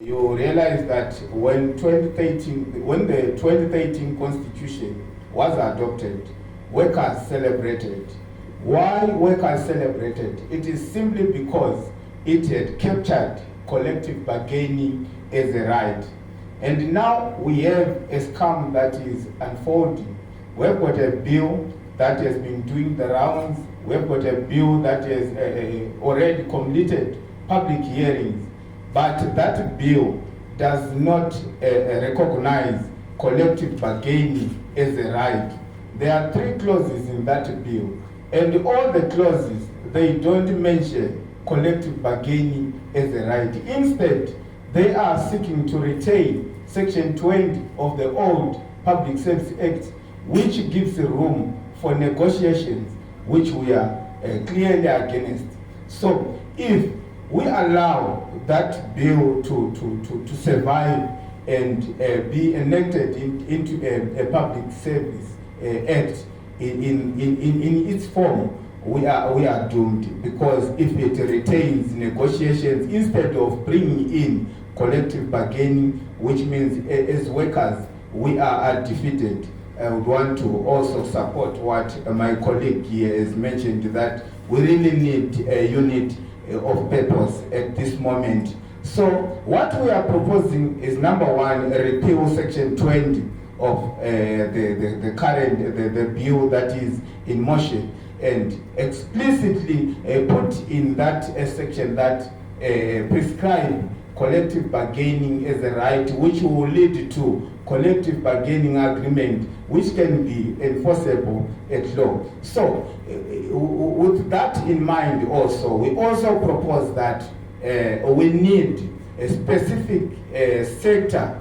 You realize that when the 2013 Constitution was adopted, workers celebrated. Why workers celebrated? It is simply because it had captured collective bargaining as a right. And now we have a scam that is unfolding. We've got a bill that has been doing the rounds. We've got a bill that has already completed public hearings. But that bill does not recognize collective bargaining as a right. There are 3 clauses in that bill, and all the clauses, they don't mention collective bargaining as a right. Instead, they are seeking to retain Section 20 of the old Public Service Act, which gives room for negotiations, which we are clearly against. So if we allow that bill to survive and be enacted into a public service act in its form, we are doomed, because if it retains negotiations instead of bringing in collective bargaining, which means as workers we are defeated. I would want to also support what my colleague here has mentioned, that we really need a unit of purpose at this moment. So what we are proposing is, number 1, repeal Section 20 of the current the bill that is in motion, and explicitly put in that section that prescribe collective bargaining as a right, which will lead to collective bargaining agreement which can be enforceable at law. So with that in mind, also we also propose that we need a specific sector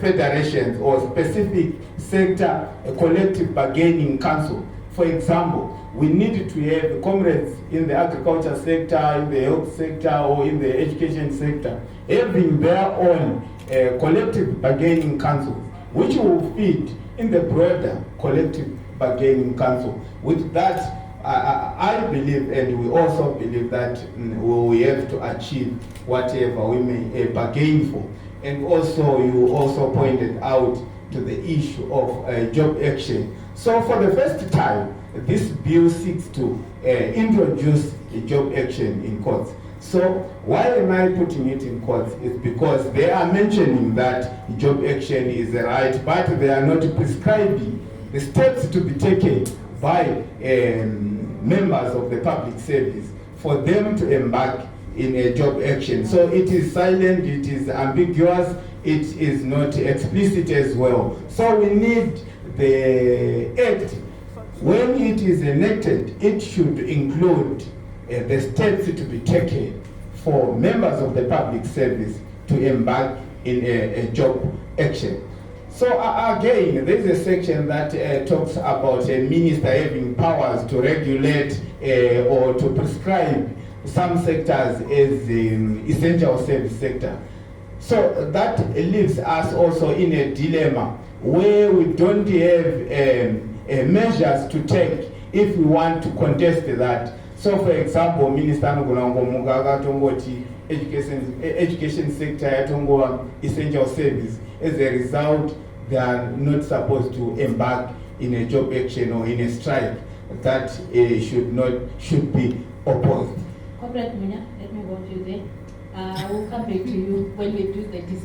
federations or specific sector collective bargaining council. For example, we need to have comrades in the agriculture sector, in the health sector, or in the education sector having their own collective bargaining councils, which will fit in the broader collective bargaining council. With that, I believe, and we also believe, that we have to achieve whatever we may bargain for. And also, you also pointed out to the issue of job action. So for the first time, this bill seeks to introduce a job action in courts. So why am I putting it in courts? It's because they are mentioning that job action is a right, but they are not prescribing the steps to be taken by members of the public service for them to embark in a job action. So it is silent, it is ambiguous, it is not explicit as well. So we need the act, when it is enacted, it should include the steps to be taken for members of the public service to embark in a job action. So again, there is a section that talks about a minister having powers to regulate or to prescribe some sectors as essential service sector. So that leaves us also in a dilemma where we don't have measures to take if we want to contest that. So for example, Minister Mugaga Tongoti education sector yatongoa essential service. As a result, they are not supposed to embark in a job action or in a strike. That should be opposed. Corporate Munya, let me go to you there. I will come back to you when we do the discussion.